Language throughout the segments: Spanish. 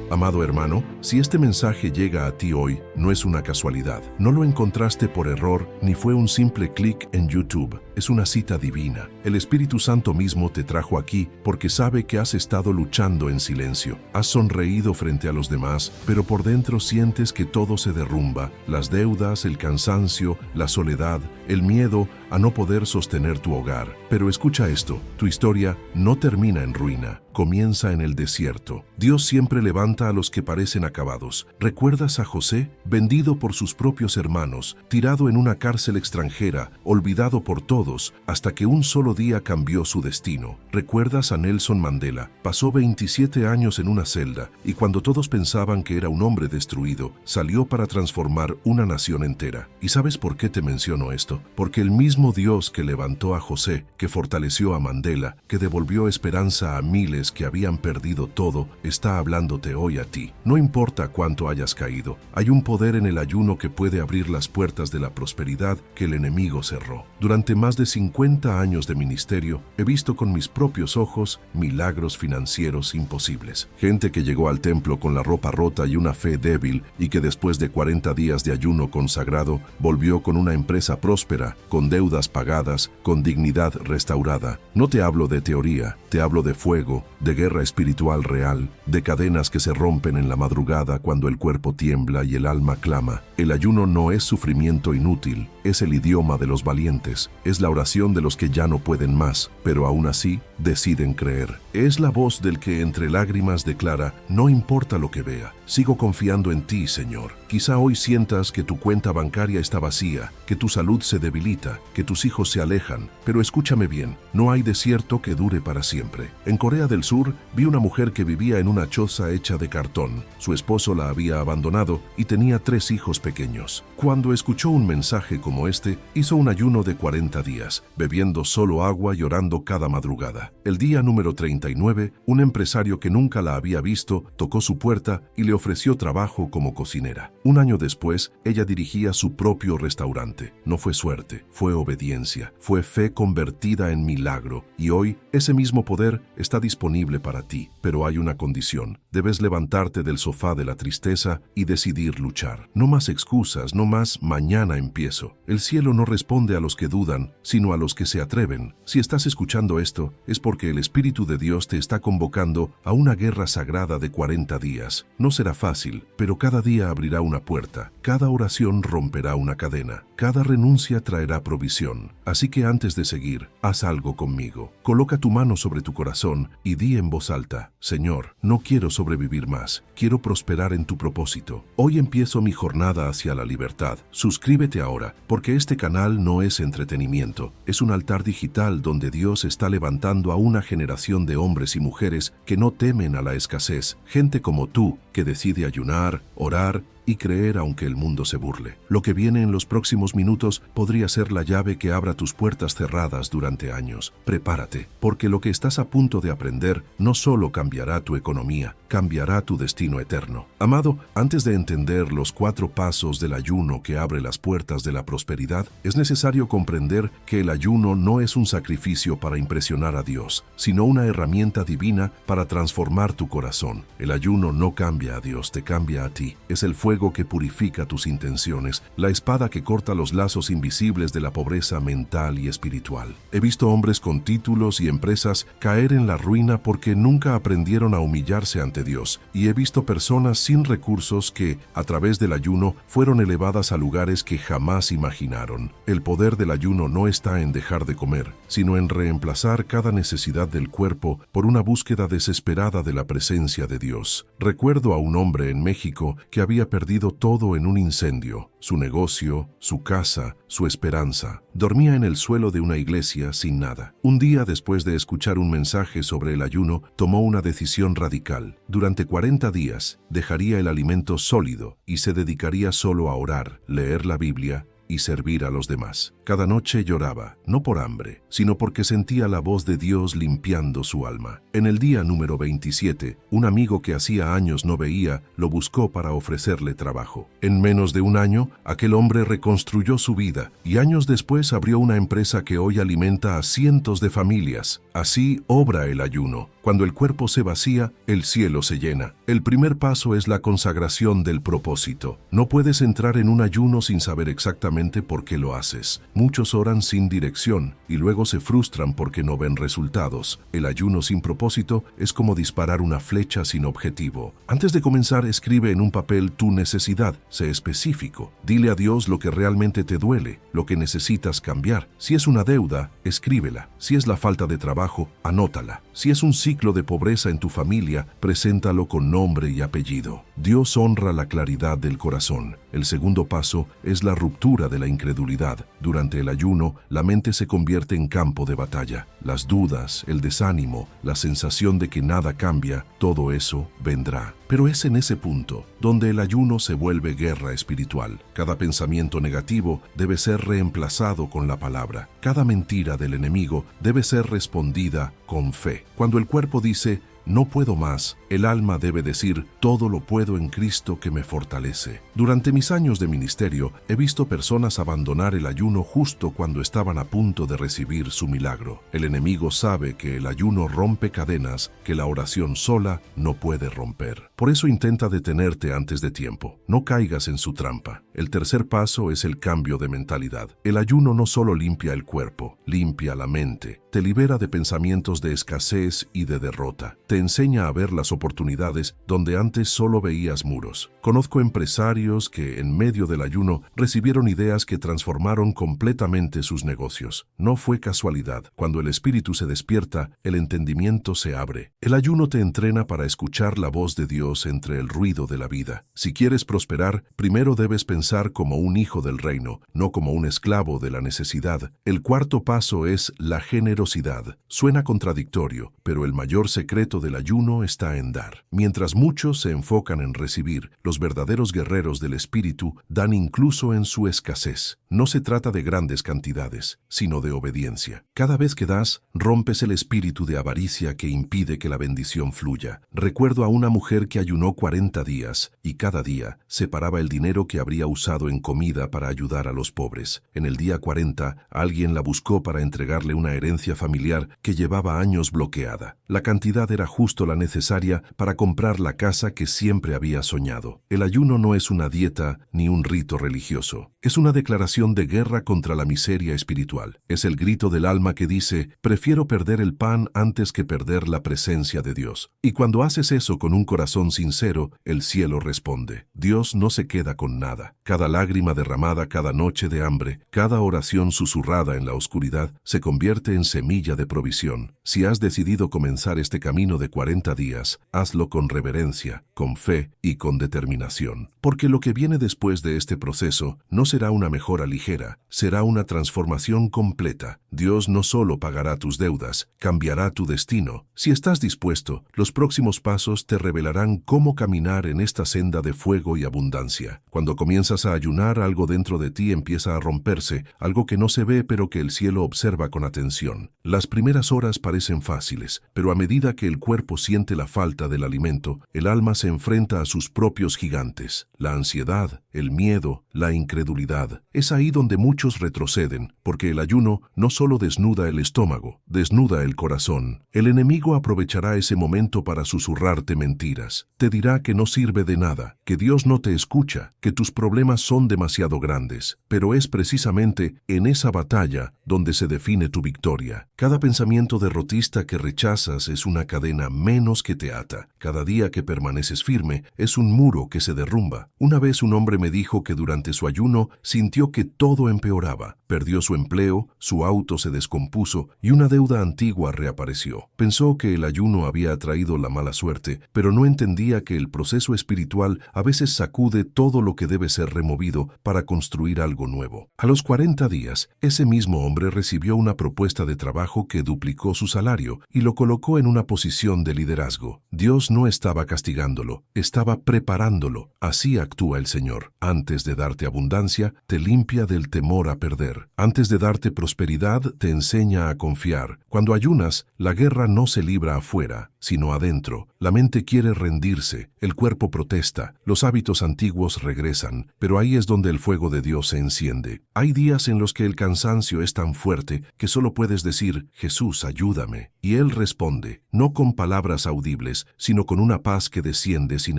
Amado hermano, si este mensaje llega a ti hoy, no es una casualidad. No lo encontraste por error, ni fue un simple clic en YouTube. Es una cita divina. El Espíritu Santo mismo te trajo aquí porque sabe que has estado luchando en silencio. Has sonreído frente a los demás, pero por dentro sientes que todo se derrumba. Las deudas, el cansancio, la soledad, el miedo a no poder sostener tu hogar. Pero escucha esto, tu historia no termina en ruina. Comienza en el desierto. Dios siempre levanta a los que parecen acabados. ¿Recuerdas a José? Vendido por sus propios hermanos, tirado en una cárcel extranjera, olvidado por todos, hasta que un solo día cambió su destino. ¿Recuerdas a Nelson Mandela? Pasó 27 años en una celda, y cuando todos pensaban que era un hombre destruido, salió para transformar una nación entera. ¿Y sabes por qué te menciono esto? Porque el mismo Dios que levantó a José, que fortaleció a Mandela, que devolvió esperanza a miles que habían perdido todo, está hablándote hoy a ti. No importa cuánto hayas caído, hay un poder en el ayuno que puede abrir las puertas de la prosperidad que el enemigo cerró. Durante más de 50 años de ministerio, he visto con mis propios ojos milagros financieros imposibles. Gente que llegó al templo con la ropa rota y una fe débil y que después de 40 días de ayuno consagrado, volvió con una empresa próspera, con deudas pagadas, con dignidad restaurada. No te hablo de teoría, te hablo de fuego, de guerra espiritual real, de cadenas que se rompen en la madrugada cuando el cuerpo tiembla y el alma clama. El ayuno no es sufrimiento inútil, es el idioma de los valientes, es la oración de los que ya no pueden más, pero aún así deciden creer. Es la voz del que entre lágrimas declara, no importa lo que vea, sigo confiando en ti, Señor. Quizá hoy sientas que tu cuenta bancaria está vacía, que tu salud se debilita, que tus hijos se alejan, pero escúchame bien, no hay desierto que dure para siempre. En Corea del Sur vi una mujer que vivía en una choza hecha de cartón. Su esposo la había abandonado y tenía 3 hijos pequeños. Cuando escuchó un mensaje como este, hizo un ayuno de 40 días, bebiendo solo agua y orando cada madrugada. El día número 39, un empresario que nunca la había visto tocó su puerta y le ofreció trabajo como cocinera. Un año después, ella dirigía su propio restaurante. No fue suerte, fue obediencia, fue fe convertida en milagro. Y hoy, ese mismo poder está disponible para ti. Pero hay una condición. Debes levantarte del sofá de la tristeza y decidir luchar. No más excusas, no más mañana empiezo. El cielo no responde a los que dudan, sino a los que se atreven. Si estás escuchando esto, es porque el Espíritu de Dios te está convocando a una guerra sagrada de 40 días. No será fácil, pero cada día abrirá una puerta. Cada oración romperá una cadena. Cada renuncia traerá provisión. Así que antes de seguir, haz algo conmigo. Coloca tu mano sobre tu corazón y di en voz alta, Señor, no quiero sobrevivir más. Quiero prosperar en tu propósito. Hoy empiezo mi jornada hacia la libertad. Suscríbete ahora, porque este canal no es entretenimiento. Es un altar digital donde Dios está levantando a una generación de hombres y mujeres que no temen a la escasez. Gente como tú, que decide ayunar, orar y creer aunque el mundo se burle. Lo que viene en los próximos minutos podría ser la llave que abra tus puertas cerradas durante años. Prepárate, porque lo que estás a punto de aprender no solo cambiará tu economía, cambiará tu destino eterno. Amado, antes de entender los 4 pasos del ayuno que abre las puertas de la prosperidad, es necesario comprender que el ayuno no es un sacrificio para impresionar a Dios, sino una herramienta divina para transformar tu corazón. El ayuno no cambia a Dios, te cambia a ti. Es el fuego que purifica tus intenciones, la espada que corta los lazos invisibles de la pobreza mental y espiritual. He visto hombres con títulos y empresas caer en la ruina porque nunca aprendieron a humillarse ante Dios, y he visto personas sin recursos que, a través del ayuno, fueron elevadas a lugares que jamás imaginaron. El poder del ayuno no está en dejar de comer, sino en reemplazar cada necesidad del cuerpo por una búsqueda desesperada de la presencia de Dios. Recuerdo a un hombre en México que había perdido todo en un incendio, su negocio, su casa, su esperanza. Dormía en el suelo de una iglesia sin nada. Un día, después de escuchar un mensaje sobre el ayuno, tomó una decisión radical. Durante 40 días, dejaría el alimento sólido y se dedicaría solo a orar, leer la Biblia y servir a los demás. Cada noche lloraba, no por hambre, sino porque sentía la voz de Dios limpiando su alma. En el día número 27, un amigo que hacía años no veía, lo buscó para ofrecerle trabajo. En menos de un año, aquel hombre reconstruyó su vida y años después abrió una empresa que hoy alimenta a cientos de familias. Así obra el ayuno. Cuando el cuerpo se vacía, el cielo se llena. El primer paso es la consagración del propósito. No puedes entrar en un ayuno sin saber exactamente por qué lo haces. Muchos oran sin dirección y luego se frustran porque no ven resultados. El ayuno sin propósito es como disparar una flecha sin objetivo. Antes de comenzar, escribe en un papel tu necesidad. Sé específico. Dile a Dios lo que realmente te duele, lo que necesitas cambiar. Si es una deuda, escríbela. Si es la falta de trabajo, anótala. Si es un ciclo de pobreza en tu familia, preséntalo con nombre y apellido. Dios honra la claridad del corazón. El segundo paso es la ruptura de la incredulidad. Durante el ayuno, la mente se convierte en campo de batalla. Las dudas, el desánimo, la sensación de que nada cambia, todo eso vendrá. Pero es en ese punto donde el ayuno se vuelve guerra espiritual. Cada pensamiento negativo debe ser reemplazado con la palabra. Cada mentira del enemigo debe ser respondida con fe. Cuando el cuerpo dice, no puedo más, el alma debe decir, todo lo puedo en Cristo que me fortalece. Durante mis años de ministerio, he visto personas abandonar el ayuno justo cuando estaban a punto de recibir su milagro. El enemigo sabe que el ayuno rompe cadenas que la oración sola no puede romper. Por eso intenta detenerte antes de tiempo. No caigas en su trampa. El tercer paso es el cambio de mentalidad. El ayuno no solo limpia el cuerpo, limpia la mente. Te libera de pensamientos de escasez y de derrota. Te enseña a ver las oportunidades donde antes solo veías muros. Conozco empresarios que, en medio del ayuno, recibieron ideas que transformaron completamente sus negocios. No fue casualidad. Cuando el espíritu se despierta, el entendimiento se abre. El ayuno te entrena para escuchar la voz de Dios entre el ruido de la vida. Si quieres prosperar, primero debes pensar como un hijo del reino, no como un esclavo de la necesidad. El cuarto paso es la generosidad. Suena contradictorio, pero el mayor secreto del ayuno está en dar. Mientras muchos se enfocan en recibir, los verdaderos guerreros del espíritu dan incluso en su escasez. No se trata de grandes cantidades, sino de obediencia. Cada vez que das, rompes el espíritu de avaricia que impide que la bendición fluya. Recuerdo a una mujer que ayunó 40 días y cada día separaba el dinero que habría usado en comida para ayudar a los pobres. En el día 40, alguien la buscó para entregarle una herencia familiar que llevaba años bloqueada. La cantidad era justo la necesaria para comprar la casa que siempre había soñado. El ayuno no es una dieta ni un rito religioso. Es una declaración de guerra contra la miseria espiritual. Es el grito del alma que dice, prefiero perder el pan antes que perder la presencia de Dios. Y cuando haces eso con un corazón sincero, el cielo responde. Dios no se queda con nada. Cada lágrima derramada cada noche de hambre, cada oración susurrada en la oscuridad, se convierte en semilla de provisión. Si has decidido comenzar este camino de 40 días, hazlo con reverencia, con fe y con determinación. Porque lo que viene después de este proceso no será una mejora ligera, será una transformación completa. Dios no solo pagará tus deudas, cambiará tu destino. Si estás dispuesto, los próximos pasos te revelarán cómo caminar en esta senda de fuego y abundancia. Cuando comienzas a ayunar, algo dentro de ti empieza a romperse, algo que no se ve pero que el cielo observa con atención. Las primeras horas parecen fáciles, pero a medida que el cuerpo siente la falta del alimento, el alma se enfrenta a sus propios gigantes. La ansiedad, el miedo, la incredulidad. Es ahí donde muchos retroceden, porque el ayuno no solo desnuda el estómago, desnuda el corazón. El enemigo aprovechará ese momento para susurrarte mentiras. Te dirá que no sirve de nada, que Dios no te escucha, que tus problemas son demasiado grandes. Pero es precisamente en esa batalla donde se define tu victoria. Cada pensamiento derrotista que rechazas es una cadena menos que te ata. Cada día que permaneces firme es un muro que se derrumba. Una vez un hombre me dijo que durante su ayuno sintió que todo empeoraba. Perdió su empleo, su auto se descompuso y una deuda antigua reapareció. Pensó que el ayuno había atraído la mala suerte, pero no entendía que el proceso espiritual a veces sacude todo lo que debe ser removido para construir algo nuevo. A los 40 días, ese mismo hombre recibió una propuesta de trabajo que duplicó su salario y lo colocó en una posición de liderazgo. Dios no estaba castigándolo, estaba preparándolo. Así actúa el Señor. Antes de dar darte abundancia, te limpia del temor a perder. Antes de darte prosperidad, te enseña a confiar. Cuando ayunas, la guerra no se libra afuera, sino adentro. La mente quiere rendirse, el cuerpo protesta, los hábitos antiguos regresan, pero ahí es donde el fuego de Dios se enciende. Hay días en los que el cansancio es tan fuerte que solo puedes decir, Jesús, ayúdame. Y Él responde, no con palabras audibles, sino con una paz que desciende sin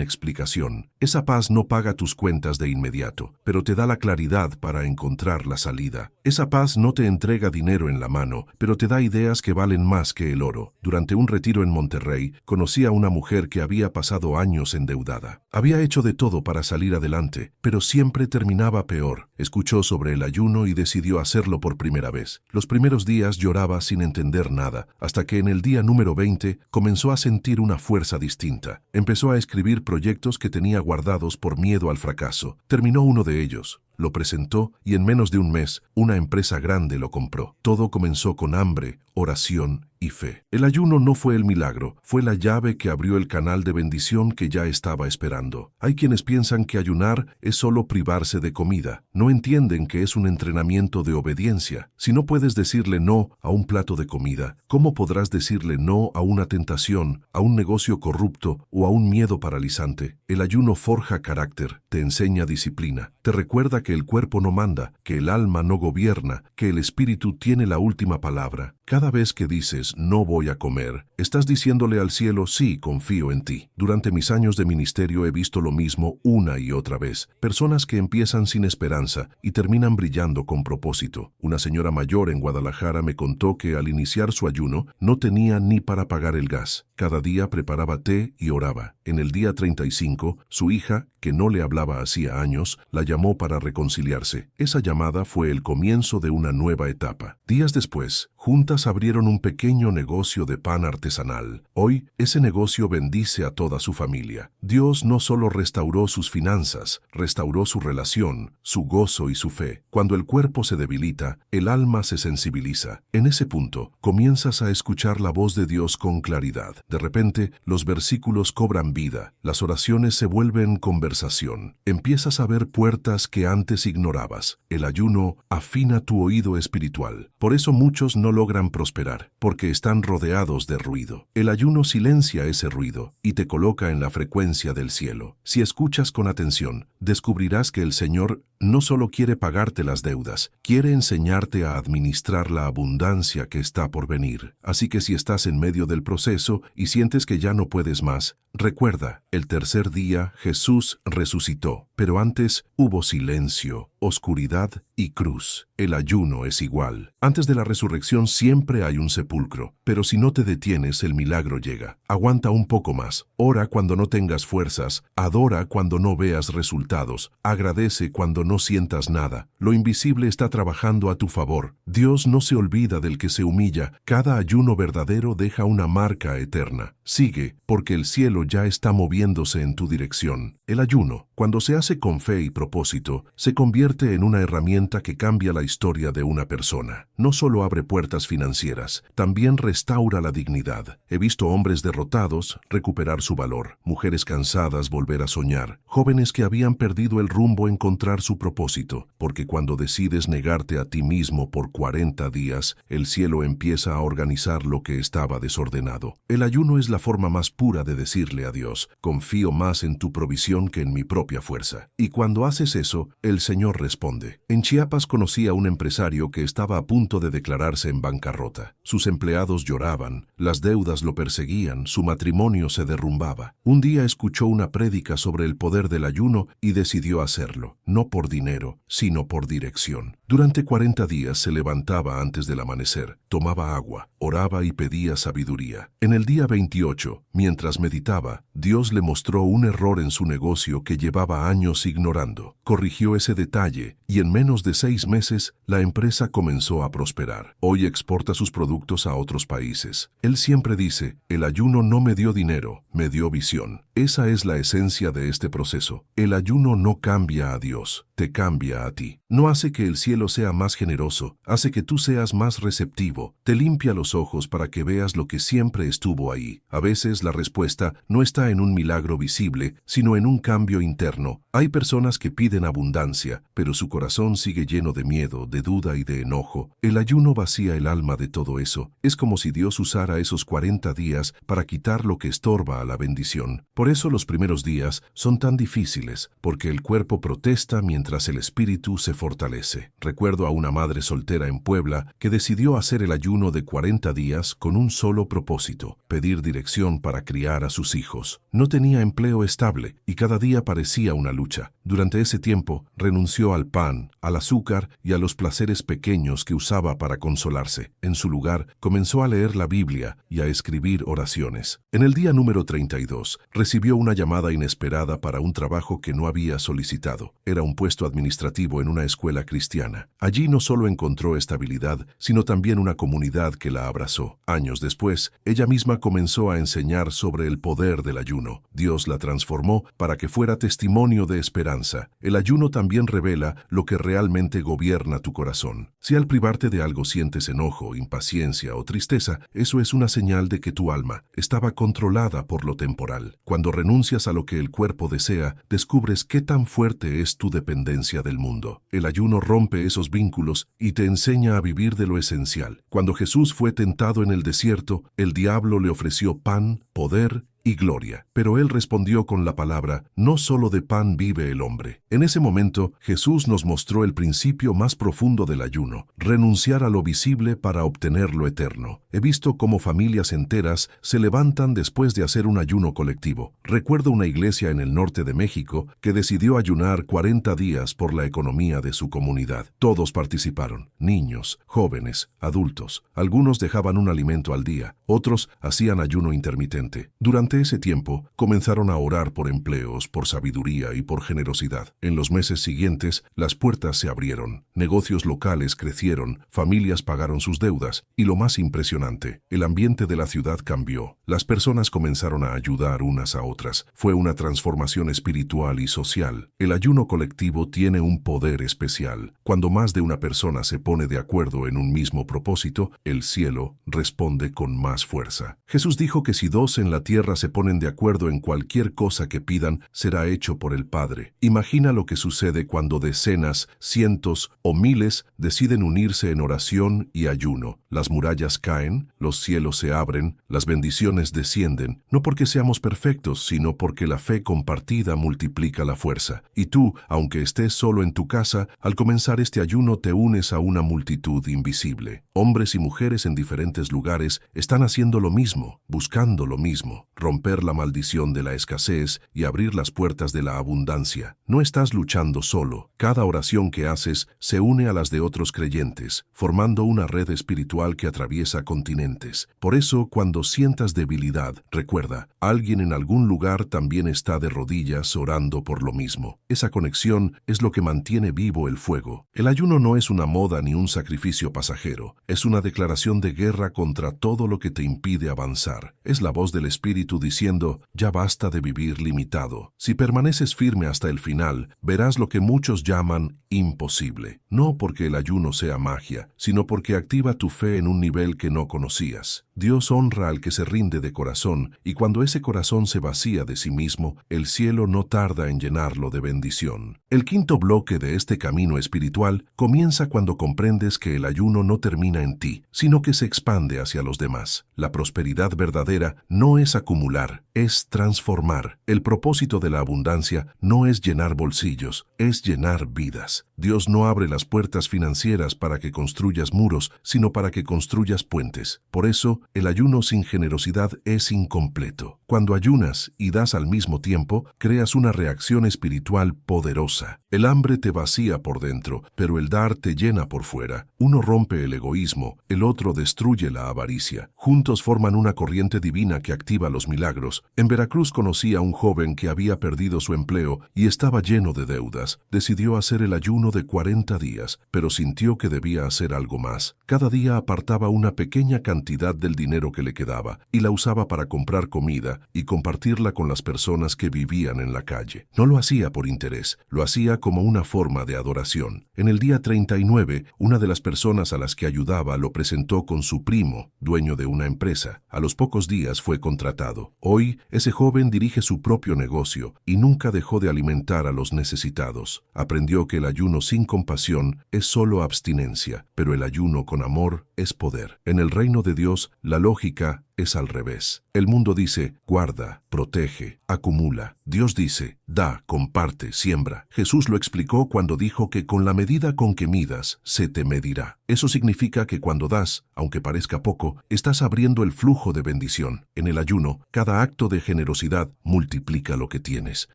explicación. Esa paz no paga tus cuentas de inmediato, pero te da la claridad para encontrar la salida. Esa paz no te entrega dinero en la mano, pero te da ideas que valen más que el oro. Durante un retiro en Monterrey, conocí a una mujer que había pasado años endeudada. Había hecho de todo para salir adelante, pero siempre terminaba peor. Escuchó sobre el ayuno y decidió hacerlo por primera vez. Los primeros días lloraba sin entender nada, hasta que en el día número 20 comenzó a sentir una fuerza distinta. Empezó a escribir proyectos que tenía guardados por miedo al fracaso. Terminó uno de ellos. Lo presentó y en menos de un mes, una empresa grande lo compró. Todo comenzó con hambre, oración y fe. El ayuno no fue el milagro, fue la llave que abrió el canal de bendición que ya estaba esperando. Hay quienes piensan que ayunar es solo privarse de comida. No entienden que es un entrenamiento de obediencia. Si no puedes decirle no a un plato de comida, ¿cómo podrás decirle no a una tentación, a un negocio corrupto o a un miedo paralizante? El ayuno forja carácter, te enseña disciplina, te recuerda que el cuerpo no manda, que el alma no gobierna, que el espíritu tiene la última palabra. Cada vez que dices, no voy a comer, estás diciéndole al cielo, sí, confío en ti. Durante mis años de ministerio he visto lo mismo una y otra vez. Personas que empiezan sin esperanza y terminan brillando con propósito. Una señora mayor en Guadalajara me contó que al iniciar su ayuno no tenía ni para pagar el gas. Cada día preparaba té y oraba. En el día 35, su hija, que no le hablaba hacía años, la llamó para reconciliarse. Esa llamada fue el comienzo de una nueva etapa. Días después, juntas abrieron un pequeño negocio de pan artesanal. Hoy, ese negocio bendice a toda su familia. Dios no solo restauró sus finanzas, restauró su relación, su gozo y su fe. Cuando el cuerpo se debilita, el alma se sensibiliza. En ese punto, comienzas a escuchar la voz de Dios con claridad. De repente, los versículos cobran vida, las oraciones se vuelven conversación. Empiezas a ver puertas que antes ignorabas. El ayuno afina tu oído espiritual. Por eso muchos no logran prosperar, porque están rodeados de ruido. El ayuno silencia ese ruido y te coloca en la frecuencia del cielo. Si escuchas con atención, descubrirás que el Señor no solo quiere pagarte las deudas, quiere enseñarte a administrar la abundancia que está por venir. Así que si estás en medio del proceso y sientes que ya no puedes más, recuerda, el tercer día Jesús resucitó, pero antes hubo silencio, oscuridad y cruz. El ayuno es igual. Antes de la resurrección siempre hay un sepulcro, pero si no te detienes, el milagro llega. Aguanta un poco más. Ora cuando no tengas fuerzas, adora cuando no veas resultados, agradece cuando no sientas nada. Lo invisible está trabajando a tu favor. Dios no se olvida del que se humilla. Cada ayuno verdadero deja una marca eterna. Sigue, porque el cielo ya está moviéndose en tu dirección. El ayuno, cuando se hace con fe y propósito, se convierte en una herramienta que cambia la historia de una persona. No solo abre puertas financieras, también restaura la dignidad. He visto hombres derrotados recuperar su valor, mujeres cansadas volver a soñar, jóvenes que habían perdido el rumbo encontrar su propósito, porque cuando decides negarte a ti mismo por 40 días, el cielo empieza a organizar lo que estaba desordenado. El ayuno es la forma más pura de decirle a Dios, confío más en tu provisión que en mi propia fuerza. Y cuando haces eso, el Señor responde. En Chiapas conocí a un empresario que estaba a punto de declararse en bancarrota. Sus empleados lloraban, las deudas lo perseguían, su matrimonio se derrumbaba. Un día escuchó una prédica sobre el poder del ayuno y decidió hacerlo, no por dinero, sino por dirección. Durante 40 días se levantaba antes del amanecer, tomaba agua, oraba y pedía sabiduría. En el día 28, mientras meditaba, Dios le mostró un error en su negocio que llevaba años ignorando. Corrigió ese detalle y en menos de 6 meses la empresa comenzó a prosperar. Hoy exporta sus productos a otros países. Él siempre dice, el ayuno no me dio dinero, me dio visión. Esa es la esencia de este proceso. El ayuno no cambia a Dios, te cambia a ti. No hace que el cielo sea más generoso, hace que tú seas más receptivo, te limpia los ojos para que veas lo que siempre estuvo ahí. A veces la respuesta no está en un milagro visible, sino en un cambio interno. Hay personas que piden abundancia, pero su corazón sigue lleno de miedo, de duda y de enojo. El ayuno vacía el alma de todo eso. Es como si Dios usara esos 40 días para quitar lo que estorba a la bendición. Por eso los primeros días son tan difíciles, porque el cuerpo protesta mientras el espíritu se fortalece. Recuerdo a una madre soltera en Puebla que decidió hacer el ayuno de 40 días con un solo propósito: pedir dirección para criar a sus hijos. No tenía empleo estable y cada día parecía una lucha. Durante ese tiempo renunció al pan, al azúcar y a los placeres pequeños que usaba para consolarse. En su lugar, comenzó a leer la Biblia y a escribir oraciones. En el día número 32, recibió una llamada inesperada para un trabajo que no había solicitado. Era un puesto administrativo en una escuela cristiana. Allí no solo encontró estabilidad, sino también una comunidad que la abrazó. Años después, ella misma comenzó a enseñar sobre el poder del ayuno. Dios la transformó para que fuera testimonio de esperanza. El ayuno también revela lo que realmente gobierna tu corazón. Si al privarte de algo sientes enojo, impaciencia o tristeza, eso es una señal de que tu alma estaba controlada por lo temporal. Cuando renuncias a lo que el cuerpo desea, descubres qué tan fuerte es tu dependencia del mundo. El ayuno rompe esos vínculos y te enseña a vivir de lo esencial. Cuando Jesús fue tentado en el desierto, el diablo le ofreció pan, poder y gloria. Pero él respondió con la palabra: no solo de pan vive el hombre. En ese momento, Jesús nos mostró el principio más profundo del ayuno: renunciar a lo visible para obtener lo eterno. He visto cómo familias enteras se levantan después de hacer un ayuno colectivo. Recuerdo una iglesia en el norte de México que decidió ayunar 40 días por la economía de su comunidad. Todos participaron: niños, jóvenes, adultos. Algunos dejaban un alimento al día, otros hacían ayuno intermitente. Durante ese tiempo, comenzaron a orar por empleos, por sabiduría y por generosidad. En los meses siguientes, las puertas se abrieron, negocios locales crecieron, familias pagaron sus deudas, y lo más impresionante, el ambiente de la ciudad cambió. Las personas comenzaron a ayudar unas a otras. Fue una transformación espiritual y social. El ayuno colectivo tiene un poder especial. Cuando más de una persona se pone de acuerdo en un mismo propósito, el cielo responde con más fuerza. Jesús dijo que si 2 en la tierra se ponen de acuerdo en cualquier cosa que pidan, será hecho por el Padre. Imagina lo que sucede cuando decenas, cientos o miles deciden unirse en oración y ayuno. Las murallas caen, los cielos se abren, las bendiciones descienden, no porque seamos perfectos, sino porque la fe compartida multiplica la fuerza. Y tú, aunque estés solo en tu casa, al comenzar este ayuno te unes a una multitud invisible. Hombres y mujeres en diferentes lugares están haciendo lo mismo, buscando lo mismo: romper la maldición de la escasez y abrir las puertas de la abundancia. No estás luchando solo. Cada oración que haces se une a las de otros creyentes, formando una red espiritual que atraviesa continentes. Por eso, cuando sientas debilidad, recuerda, alguien en algún lugar también está de rodillas orando por lo mismo. Esa conexión es lo que mantiene vivo el fuego. El ayuno no es una moda ni un sacrificio pasajero. Es una declaración de guerra contra todo lo que te impide avanzar. Es la voz del Espíritu diciendo: ya basta de vivir limitado. Si permaneces firme hasta el final, verás lo que muchos llaman imposible. No porque el ayuno sea magia, sino porque activa tu fe en un nivel que no conocías. Dios honra al que se rinde de corazón, y cuando ese corazón se vacía de sí mismo, el cielo no tarda en llenarlo de bendición. El quinto bloque de este camino espiritual comienza cuando comprendes que el ayuno no termina en ti, sino que se expande hacia los demás. La prosperidad verdadera no es acumular, es transformar. El propósito de la abundancia no es llenar bolsillos, es llenar vidas. Dios no abre las puertas financieras para que construyas muros, sino para que construyas puentes. Por eso, el ayuno sin generosidad es incompleto. Cuando ayunas y das al mismo tiempo, creas una reacción espiritual poderosa. El hambre te vacía por dentro, pero el dar te llena por fuera. Uno rompe el egoísmo, el otro destruye la avaricia. Juntos forman una corriente divina que activa los milagros milagros. En Veracruz conocí a un joven que había perdido su empleo y estaba lleno de deudas. Decidió hacer el ayuno de 40 días, pero sintió que debía hacer algo más. Cada día apartaba una pequeña cantidad del dinero que le quedaba y la usaba para comprar comida y compartirla con las personas que vivían en la calle. No lo hacía por interés, lo hacía como una forma de adoración. En el día 39, una de las personas a las que ayudaba lo presentó con su primo, dueño de una empresa. A los pocos días fue contratado. Hoy, ese joven dirige su propio negocio y nunca dejó de alimentar a los necesitados. Aprendió que el ayuno sin compasión es solo abstinencia, pero el ayuno con amor es poder. En el reino de Dios, la lógica es al revés. El mundo dice, guarda, protege, acumula. Dios dice, da, comparte, siembra. Jesús lo explicó cuando dijo que con la medida con que midas, se te medirá. Eso significa que cuando das, aunque parezca poco, estás abriendo el flujo de bendición. En el ayuno, cada acto de generosidad multiplica lo que tienes.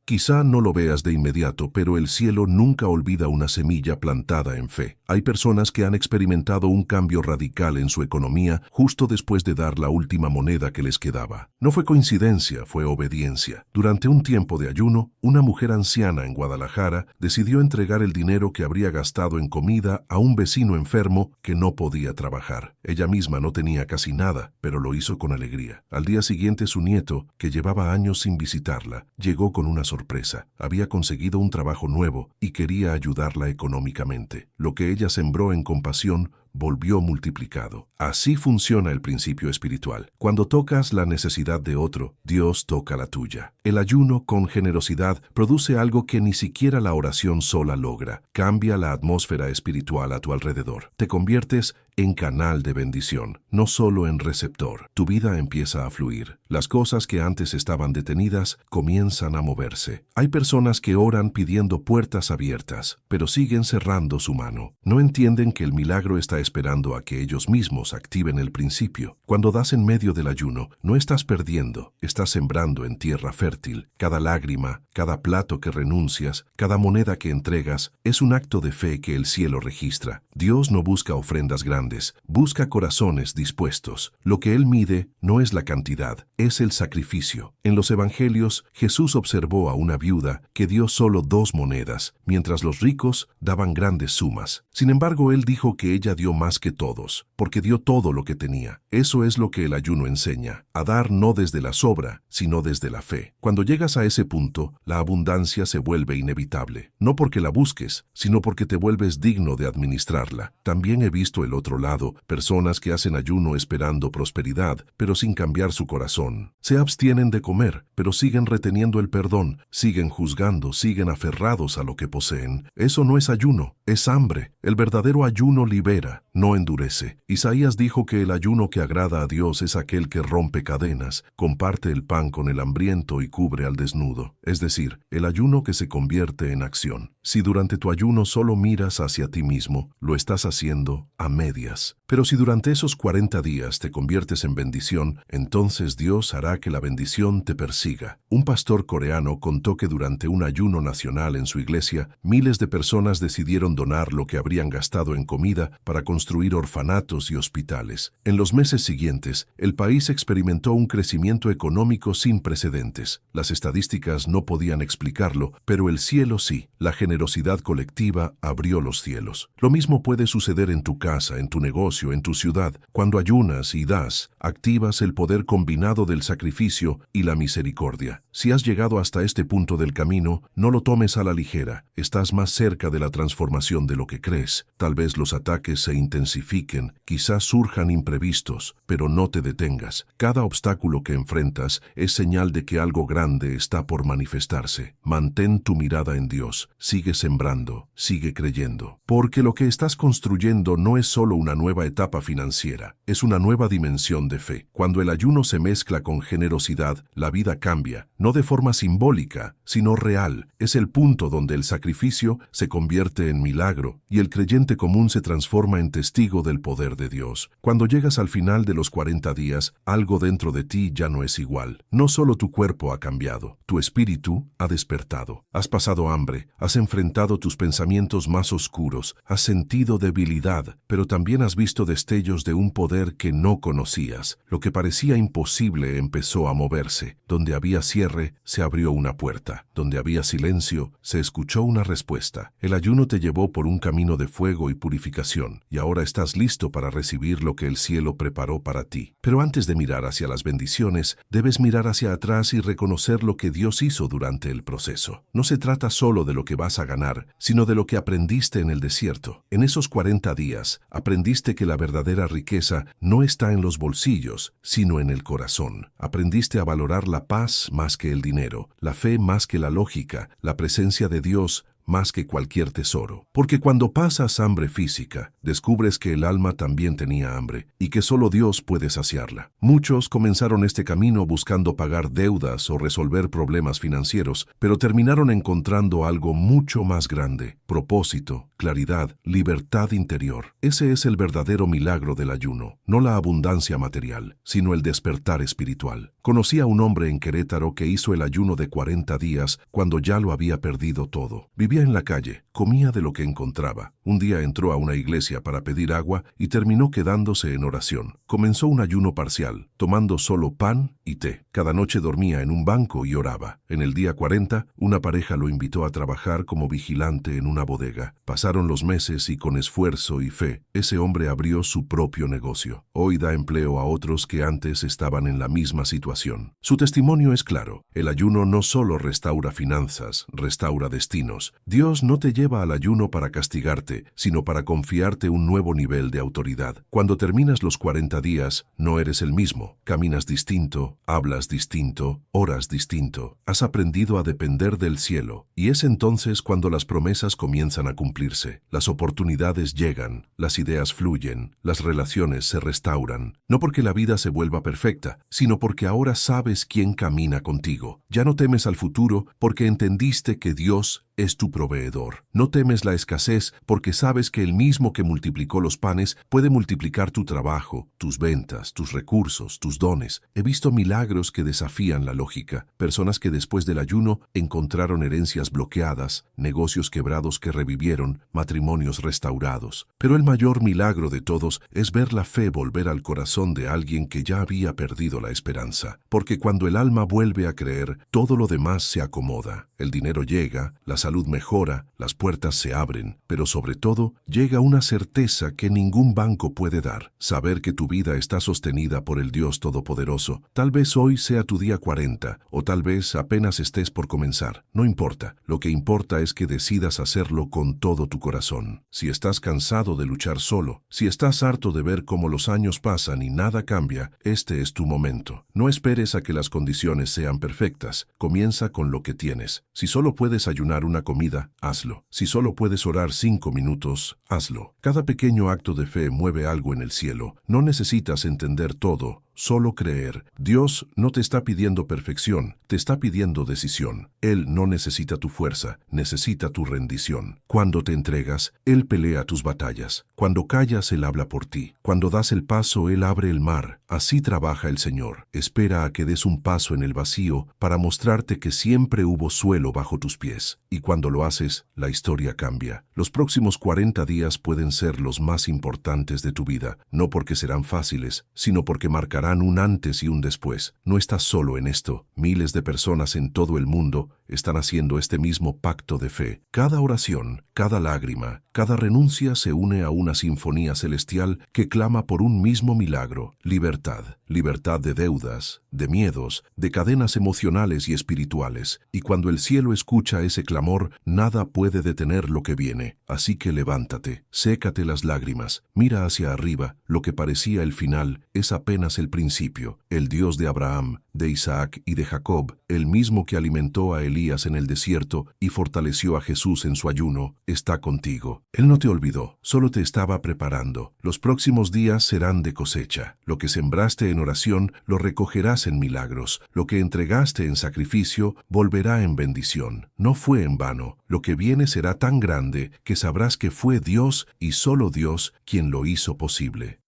Quizá no lo veas de inmediato, pero el cielo nunca olvida una semilla plantada en fe. Hay personas que han experimentado un cambio radical en su economía justo después de dar la última moneda que les quedaba. No fue coincidencia, fue obediencia. Durante un tiempo de ayuno, una mujer anciana en Guadalajara decidió entregar el dinero que habría gastado en comida a un vecino enfermo que no podía trabajar. Ella misma no tenía casi nada, pero lo hizo con alegría. Al día siguiente, su nieto, que llevaba años sin visitarla, llegó con una sorpresa. Había conseguido un trabajo nuevo y quería ayudarla económicamente. Lo que ella sembró en compasión volvió multiplicado. Así funciona el principio espiritual. Cuando tocas la necesidad de otro, Dios toca la tuya. El ayuno con generosidad produce algo que ni siquiera la oración sola logra. Cambia la atmósfera espiritual a tu alrededor. Te conviertes en canal de bendición, no solo en receptor. Tu vida empieza a fluir. Las cosas que antes estaban detenidas comienzan a moverse. Hay personas que oran pidiendo puertas abiertas, pero siguen cerrando su mano. No entienden que el milagro está esperando a que ellos mismos activen el principio. Cuando das en medio del ayuno, no estás perdiendo, estás sembrando en tierra fértil. Cada lágrima, cada plato que renuncias, cada moneda que entregas, es un acto de fe que el cielo registra. Dios no busca ofrendas grandes, busca corazones dispuestos. Lo que Él mide no es la cantidad, es el sacrificio. En los evangelios, Jesús observó a una viuda que dio solo 2 monedas, mientras los ricos daban grandes sumas. Sin embargo, Él dijo que ella dio más que todos, porque dio todo lo que tenía. Eso es lo que el ayuno enseña, a dar no desde la sobra, sino desde la fe. Cuando llegas a ese punto, la abundancia se vuelve inevitable. No porque la busques, sino porque te vuelves digno de administrarla. También he visto el otro lado, personas que hacen ayuno esperando prosperidad, pero sin cambiar su corazón. Se abstienen de comer, pero siguen reteniendo el perdón, siguen juzgando, siguen aferrados a lo que poseen. Eso no es ayuno, es hambre. El verdadero ayuno libera, no endurece. Isaías dijo que el ayuno que agrada a Dios es aquel que rompe cadenas, comparte el pan con el hambriento y cubre al desnudo. Es decir, el ayuno que se convierte en acción. Si durante tu ayuno solo miras hacia ti mismo, lo estás haciendo a medias. Pero si durante esos 40 días te conviertes en bendición, entonces Dios hará que la bendición te persiga. Un pastor coreano contó que durante un ayuno nacional en su iglesia, miles de personas decidieron donar lo que habrían gastado en comida para construir orfanatos y hospitales. En los meses siguientes, el país experimentó un crecimiento económico sin precedentes. Las estadísticas no podían explicarlo, pero el cielo sí. La generosidad colectiva abrió los cielos. Lo mismo puede suceder en tu casa, en tu negocio, en tu ciudad. Cuando ayunas y das, activas el poder combinado del sacrificio y la misericordia. Si has llegado hasta este punto del camino, no lo tomes a la ligera. Estás más cerca de la transformación de lo que crees. Tal vez los ataques se intensifiquen, quizás surjan imprevistos, pero no te detengas. Cada obstáculo que enfrentas es señal de que algo grande está por manifestarse. Mantén tu mirada en Dios. Sigue sembrando, sigue creyendo. Porque lo que estás construyendo no es solo una nueva etapa financiera, es una nueva dimensión de fe. Cuando el ayuno se mezcla con generosidad, la vida cambia, no de forma simbólica, sino real. Es el punto donde el sacrificio se convierte en milagro y el creyente común se transforma en testigo del poder de Dios. Cuando llegas al final de los 40 días, algo dentro de ti ya no es igual. No solo tu cuerpo ha cambiado, tu espíritu ha despertado. Has pasado hambre, has enfrentado enfrentado tus pensamientos más oscuros, has sentido debilidad, pero también has visto destellos de un poder que no conocías. Lo que parecía imposible empezó a moverse. Donde había cierre, se abrió una puerta. Donde había silencio, se escuchó una respuesta. El ayuno te llevó por un camino de fuego y purificación, y ahora estás listo para recibir lo que el cielo preparó para ti. Pero antes de mirar hacia las bendiciones, debes mirar hacia atrás y reconocer lo que Dios hizo durante el proceso. No se trata solo de lo que vas a ganar, sino de lo que aprendiste en el desierto. En esos 40 días, aprendiste que la verdadera riqueza no está en los bolsillos, sino en el corazón. Aprendiste a valorar la paz más que el dinero, la fe más que la lógica, la presencia de Dios más que cualquier tesoro. Porque cuando pasas hambre física, descubres que el alma también tenía hambre y que solo Dios puede saciarla. Muchos comenzaron este camino buscando pagar deudas o resolver problemas financieros, pero terminaron encontrando algo mucho más grande: propósito, claridad, libertad interior. Ese es el verdadero milagro del ayuno, no la abundancia material, sino el despertar espiritual. Conocí a un hombre en Querétaro que hizo el ayuno de 40 días cuando ya lo había perdido todo. Vivía en la calle, comía de lo que encontraba. Un día entró a una iglesia para pedir agua y terminó quedándose en oración. Comenzó un ayuno parcial, tomando solo pan y té. Cada noche dormía en un banco y oraba. En el día 40, una pareja lo invitó a trabajar como vigilante en una bodega. Pasaron los meses y con esfuerzo y fe, ese hombre abrió su propio negocio. Hoy da empleo a otros que antes estaban en la misma situación. Su testimonio es claro. El ayuno no solo restaura finanzas, restaura destinos. Dios no te lleva al ayuno para castigarte, sino para confiarte un nuevo nivel de autoridad. Cuando terminas los 40 días, no eres el mismo. Caminas distinto, hablas distinto, oras distinto. Has aprendido a depender del cielo, y es entonces cuando las promesas comienzan a cumplirse. Las oportunidades llegan, las ideas fluyen, las relaciones se restauran. No porque la vida se vuelva perfecta, sino porque ahora sabes quién camina contigo. Ya no temes al futuro porque entendiste que Dios es tu proveedor. No temes la escasez porque sabes que el mismo que multiplicó los panes puede multiplicar tu trabajo, tus ventas, tus recursos, tus dones. He visto milagros que desafían la lógica. Personas que después del ayuno encontraron herencias bloqueadas, negocios quebrados que revivieron, matrimonios restaurados. Pero el mayor milagro de todos es ver la fe volver al corazón de alguien que ya había perdido la esperanza. Porque cuando el alma vuelve a creer, todo lo demás se acomoda. El dinero llega, la salud mejora, las puertas se abren, pero sobre todo llega una certeza que ningún banco puede dar. Saber que tu vida está sostenida por el Dios Todopoderoso. Tal vez hoy sea tu día 40, o tal vez apenas estés por comenzar. No importa. Lo que importa es que decidas hacerlo con todo tu corazón. Si estás cansado de luchar solo, si estás harto de ver cómo los años pasan y nada cambia, este es tu momento. No esperes a que las condiciones sean perfectas. Comienza con lo que tienes. Si solo puedes ayunar una comida, hazlo. Si solo puedes orar 5 minutos, hazlo. Cada pequeño acto de fe mueve algo en el cielo. No necesitas entender todo, solo creer. Dios no te está pidiendo perfección, te está pidiendo decisión. Él no necesita tu fuerza, necesita tu rendición. Cuando te entregas, Él pelea tus batallas. Cuando callas, Él habla por ti. Cuando das el paso, Él abre el mar. Así trabaja el Señor. Espera a que des un paso en el vacío para mostrarte que siempre hubo suelo bajo tus pies. Y cuando lo haces, la historia cambia. Los próximos 40 días pueden ser los más importantes de tu vida, no porque serán fáciles, sino porque marcarán un antes y un después. No estás solo en esto. Miles de personas en todo el mundo están haciendo este mismo pacto de fe. Cada oración, cada lágrima, cada renuncia se une a una sinfonía celestial que clama por un mismo milagro: libertad. Libertad de deudas, de miedos, de cadenas emocionales y espirituales. Y cuando el cielo escucha ese clamor, nada puede detener lo que viene. Así que levántate, sécate las lágrimas, mira hacia arriba. Lo que parecía el final es apenas el principio. El Dios de Abraham, de Isaac y de Jacob, el mismo que alimentó a Elías en el desierto y fortaleció a Jesús en su ayuno, está contigo. Él no te olvidó, solo te estaba preparando. Los próximos días serán de cosecha. Lo que sembraste en oración, lo recogerás en milagros. Lo que entregaste en sacrificio, volverá en bendición. No fue en vano. Lo que viene será tan grande que sabrás que fue Dios y solo Dios quien lo hizo posible.